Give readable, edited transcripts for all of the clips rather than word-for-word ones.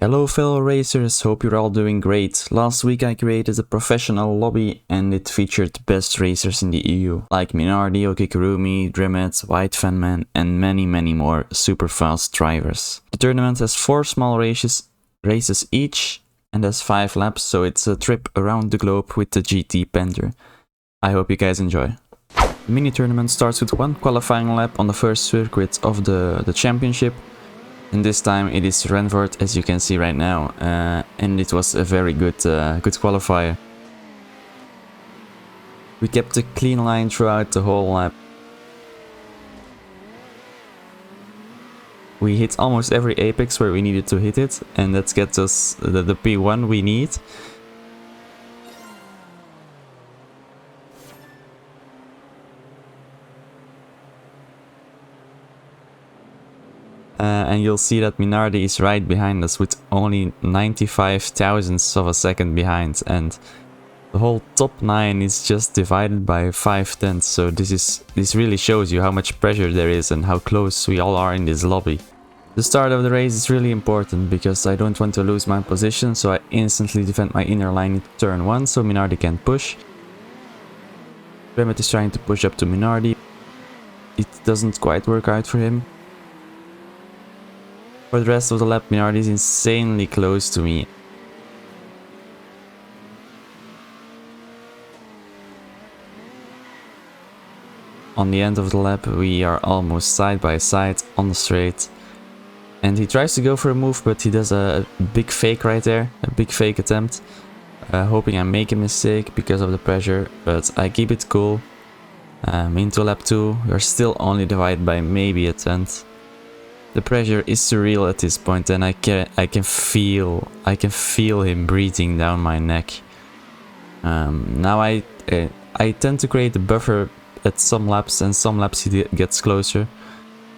Hello fellow racers, hope you're all doing great. Last week I created a professional lobby and it featured the best racers in the EU, like Minardi, Okikurumi, Dremet, White Fanman and many more super fast drivers. The tournament has 4 small races each and has 5 laps, so it's a trip around the globe with the GT Panther. I hope you guys enjoy. The mini tournament starts with 1 qualifying lap on the first circuit of the championship. And this time it is Renford, as you can see right now, and it was a very good qualifier. We kept a clean line throughout the whole lap. We hit almost every apex where we needed to hit it, and that gets us the P1 we need. And you'll see that Minardi is right behind us with only 95 thousandths of a second behind, and the whole top 9 is just divided by 5 tenths, so this really shows you how much pressure there is and how close we all are in this lobby. The start of the race is really important because I don't want to lose my position, so I instantly defend my inner line in turn 1 so Minardi can push. Dremet is trying to push up to Minardi. It doesn't quite work out for him. For the rest of the lap, Minardi is insanely close to me. On the end of the lap, we are almost side by side on the straight. And he tries to go for a move, but he does a big fake right there, a big fake attempt. Hoping I make a mistake because of the pressure, but I keep it cool. Into lap 2, we're still only divided by maybe a tenth. The pressure is surreal at this point, and I can feel him breathing down my neck. Now I tend to create a buffer at some laps, and some laps he gets closer,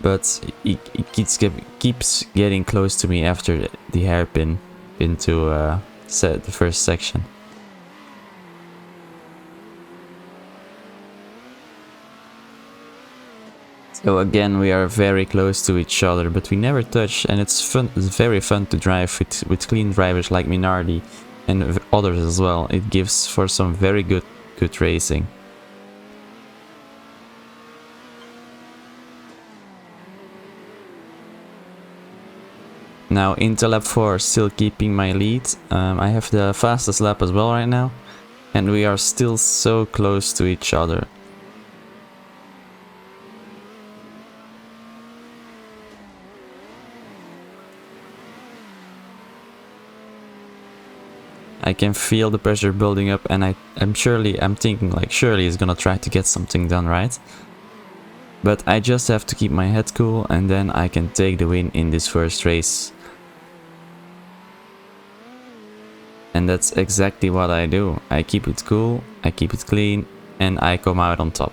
but he keeps getting close to me after the hairpin into the first section. So again, we are very close to each other, but we never touch, and it's fun. It's very fun to drive with clean drivers like Minardi and others as well. It gives for some very good racing. Now into lap 4, still keeping my lead. I have the fastest lap as well right now, and we are still so close to each other. I can feel the pressure building up, and I'm thinking like surely he's gonna try to get something done right. But I just have to keep my head cool, and then I can take the win in this first race. And that's exactly what I do. I keep it cool, I keep it clean, and I come out on top.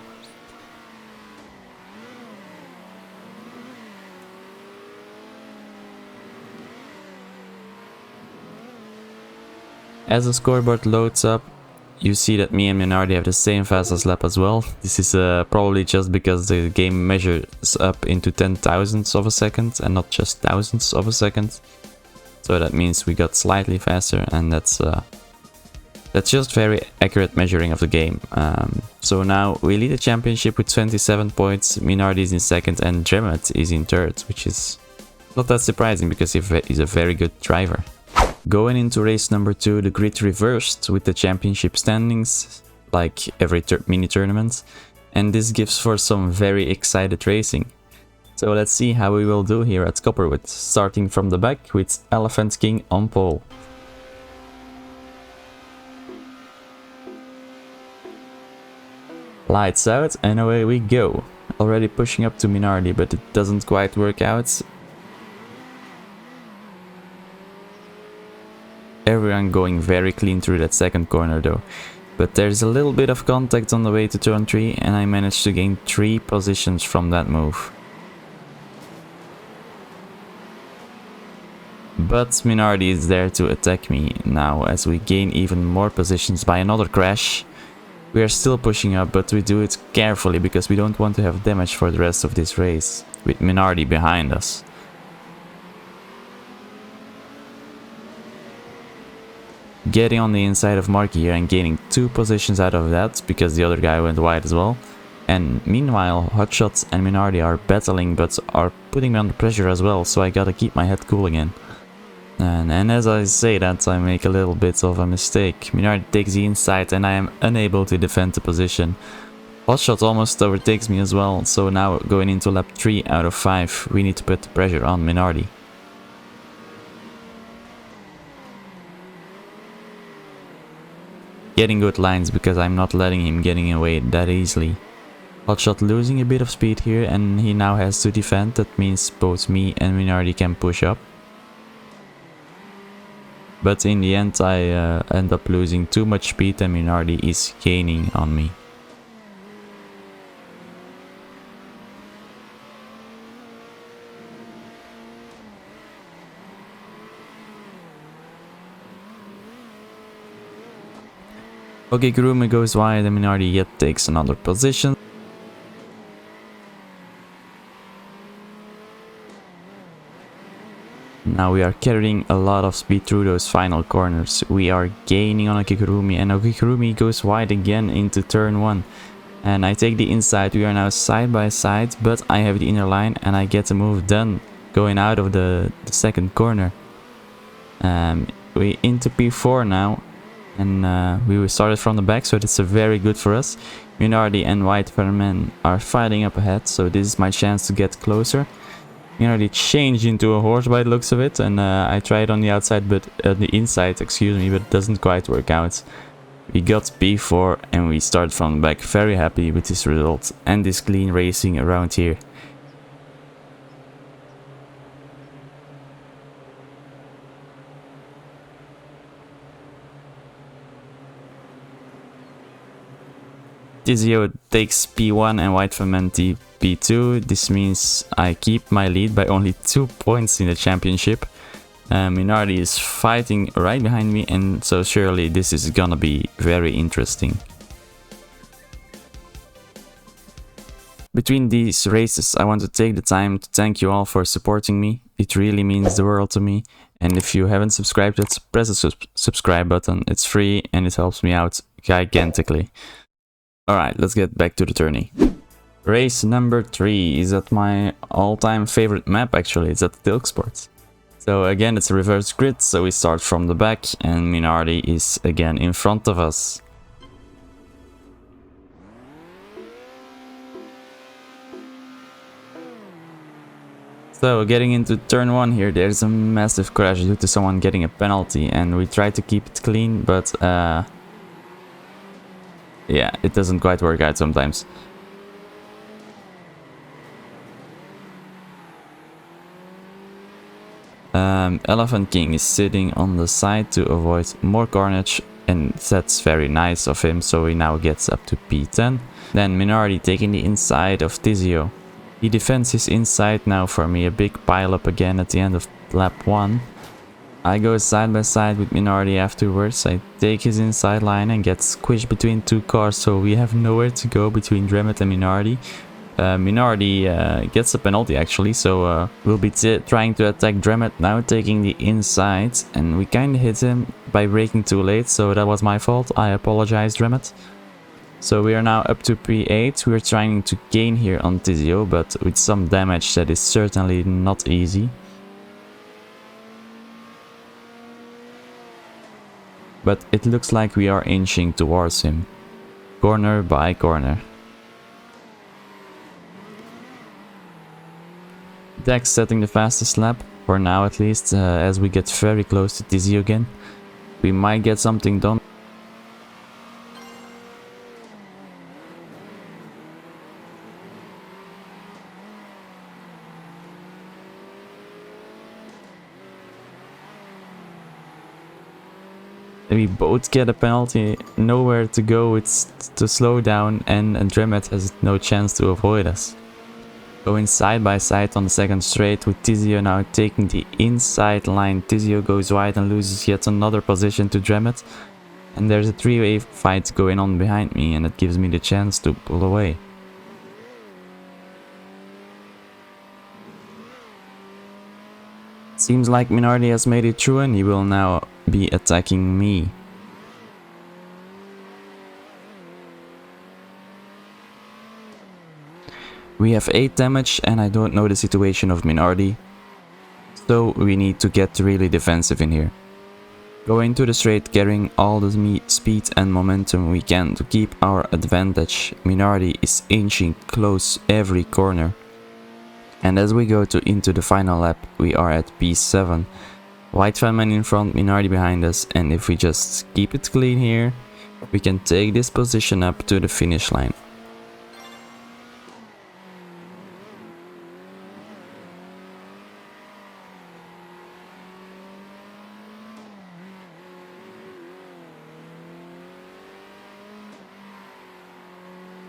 As the scoreboard loads up, you see that me and Minardi have the same fastest lap as well. This is probably just because the game measures up into 10,000ths of a second and not just thousandths of a second. So that means we got slightly faster, and that's just very accurate measuring of the game. So now we lead the championship with 27 points, Minardi is in second and Dremet is in third, which is not that surprising because he's a very good driver. Going into race number 2, the grid reversed with the championship standings, like every mini tournament, and this gives for some very excited racing. So let's see how we will do here at Copperwood, starting from the back with Elephant King on pole. Lights out and away we go. Already pushing up to Minardi, but it doesn't quite work out. Everyone going very clean through that second corner though. But there's a little bit of contact on the way to turn 3, and I managed to gain 3 positions from that move. But Minardi is there to attack me now as we gain even more positions by another crash. We are still pushing up, but we do it carefully because we don't want to have damage for the rest of this race, with Minardi behind us. getting on the inside of Marky here and gaining 2 positions out of that because the other guy went wide as well. And meanwhile, Hotshot and Minardi are battling but are putting me under pressure as well, so I gotta keep my head cool again. And as I say that, I make a little bit of a mistake. Minardi takes the inside and I am unable to defend the position. Hotshot almost overtakes me as well, so now going into lap 3 out of 5, we need to put the pressure on Minardi. Getting good lines because I'm not letting him getting away that easily. Hotshot losing a bit of speed here and he now has to defend, that means both me and Minardi can push up. But in the end I end up losing too much speed and Minardi is gaining on me. Okay, Kurumi goes wide and Minardi yet takes another position. Now we are carrying a lot of speed through those final corners. We are gaining on Okikurumi and Okikurumi goes wide again into turn 1. And I take the inside, we are now side by side, but I have the inner line and I get a move done going out of the second corner. We into P4 now. And we started from the back, so that's very good for us. Minardi and White Vermin are fighting up ahead, so this is my chance to get closer. Minardi changed into a horse by the looks of it, and I tried on the outside, but the inside, excuse me, but it doesn't quite work out. We got P4 and we started from the back, very happy with this result and this clean racing around here. Tizio takes P1 and White Fermenti P2. This means I keep my lead by only 2 points in the championship. Minardi is fighting right behind me, and so surely this is gonna be very interesting. Between these races, I want to take the time to thank you all for supporting me. It really means the world to me. And if you haven't subscribed yet, press the subscribe button. It's free and it helps me out gigantically. Alright, let's get back to the tourney. Race number 3 is at my all-time favorite map actually, it's at Tilksport. So again, it's a reverse grid, so we start from the back and Minardi is again in front of us. So getting into turn 1 here, there's a massive crash due to someone getting a penalty and we try to keep it clean, but yeah, it doesn't quite work out sometimes. Elephant King is sitting on the side to avoid more carnage, and that's very nice of him, so he now gets up to P10. Then Minardi taking the inside of Tizio. He defends his inside now for me, a big pile up again at the end of lap 1. I go side by side with Minardi afterwards. I take his inside line and get squished between 2 cars, so we have nowhere to go between Dremet and Minardi. Minardi gets a penalty actually, so we'll be trying to attack Dremet now, taking the inside, and we kinda hit him by braking too late, so that was my fault. I apologize, Dremet. So we are now up to P8. We're trying to gain here on Tizio, but with some damage that is certainly not easy. But it looks like we are inching towards him, corner by corner. Dex setting the fastest lap, for now at least, as we get very close to Tizio again. We might get something done. We both get a penalty, nowhere to go, it's to slow down, and Dremet has no chance to avoid us. Going side by side on the second straight with Tizio now taking the inside line. Tizio goes wide and loses yet another position to Dremet. And there's a 3-way fight going on behind me, and it gives me the chance to pull away. Seems like Minardi has made it through and he will now be attacking me. We have 8 damage and I don't know the situation of Minardi, so we need to get really defensive in here. Go into the straight, carrying all the speed and momentum we can to keep our advantage. Minardi is inching close every corner. And as we go into the final lap, we are at P7. White Fanman in front, Minardi behind us, and if we just keep it clean here, we can take this position up to the finish line.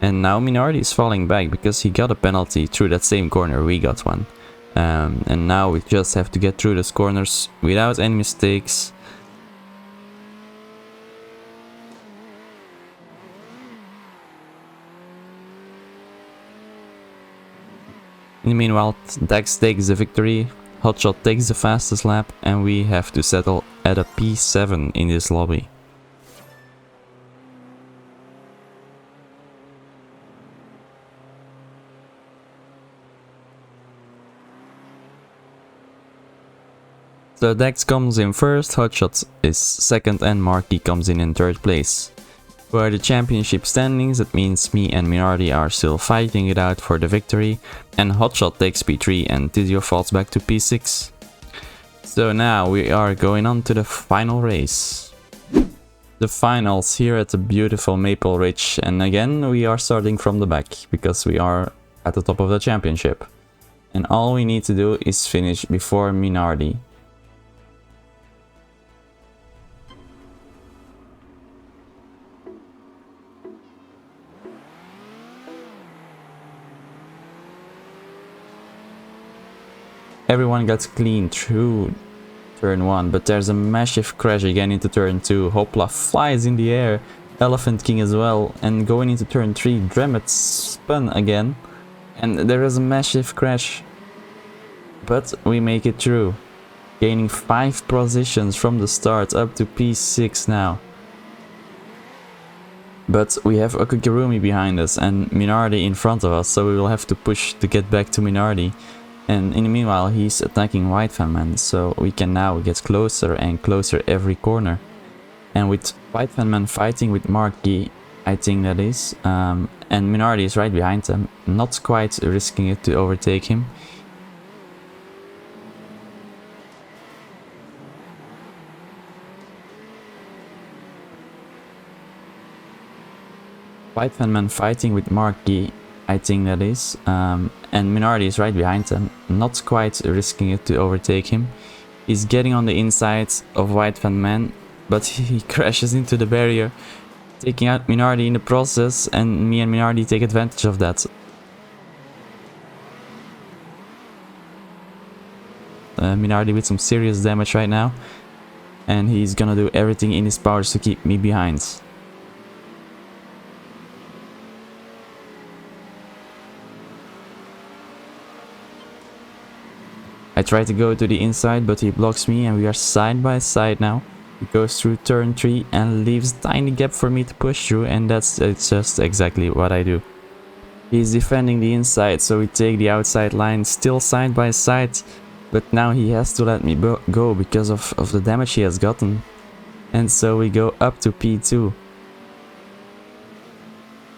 And now Minardi is falling back because he got a penalty through that same corner we got one. And now we just have to get through those corners without any mistakes. In the meanwhile, Dax takes the victory, Hotshot takes the fastest lap, and we have to settle at a P7 in this lobby. So Dax comes in first, Hotshot is second, and Marky comes in third place. For the championship standings, that means me and Minardi are still fighting it out for the victory, and Hotshot takes P3 and Tizio falls back to P6. So now we are going on to the final race. The finals here at the beautiful Maple Ridge, and again we are starting from the back because we are at the top of the championship. And all we need to do is finish before Minardi. Everyone gets clean through turn 1, but there's a massive crash again into turn 2. Hopla flies in the air, Elephant King as well, and going into turn 3, Dremet spun again, and there is a massive crash. But we make it through, gaining 5 positions from the start up to P6 now. But we have Okugurumi behind us and Minardi in front of us, so we will have to push to get back to Minardi. And in the meanwhile, he's attacking White Fanman, so we can now get closer and closer every corner. And with White Fanman fighting with Marky, I think that is, and Minardi is right behind him, not quite risking it to overtake him. White Fanman fighting with Marky, I think that is, and Minardi is right behind him, not quite risking it to overtake him. He's getting on the inside of White Fanman, but he crashes into the barrier, taking out Minardi in the process, and me and Minardi take advantage of that. Minardi with some serious damage right now, and he's gonna do everything in his powers to keep me behind. I try to go to the inside, but he blocks me and we are side by side now. He goes through turn 3 and leaves a tiny gap for me to push through, and it's just exactly what I do. He's defending the inside, so we take the outside line, still side by side, but now he has to let me go because of the damage he has gotten. And so we go up to P2.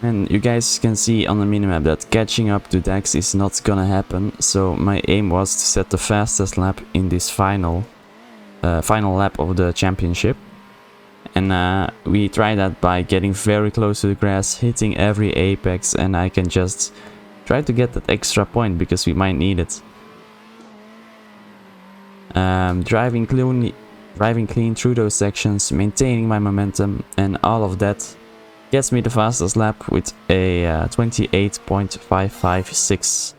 And you guys can see on the minimap that catching up to Dax is not gonna happen, so my aim was to set the fastest lap in this final lap of the championship. And we try that by getting very close to the grass, hitting every apex, and I can just try to get that extra point because we might need it. Driving clean through those sections, maintaining my momentum, and all of that gets me the fastest lap with a 28.556.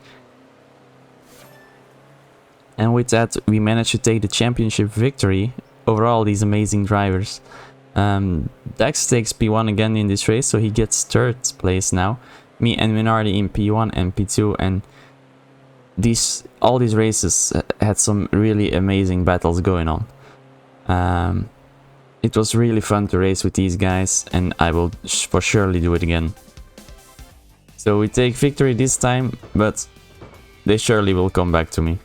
And with that, we managed to take the championship victory over all these amazing drivers. Dax takes P1 again in this race, so he gets third place now. Me and Minardi in P1 and P2, and all these races had some really amazing battles going on. It was really fun to race with these guys, and I will for surely do it again. So we take victory this time, but they surely will come back to me.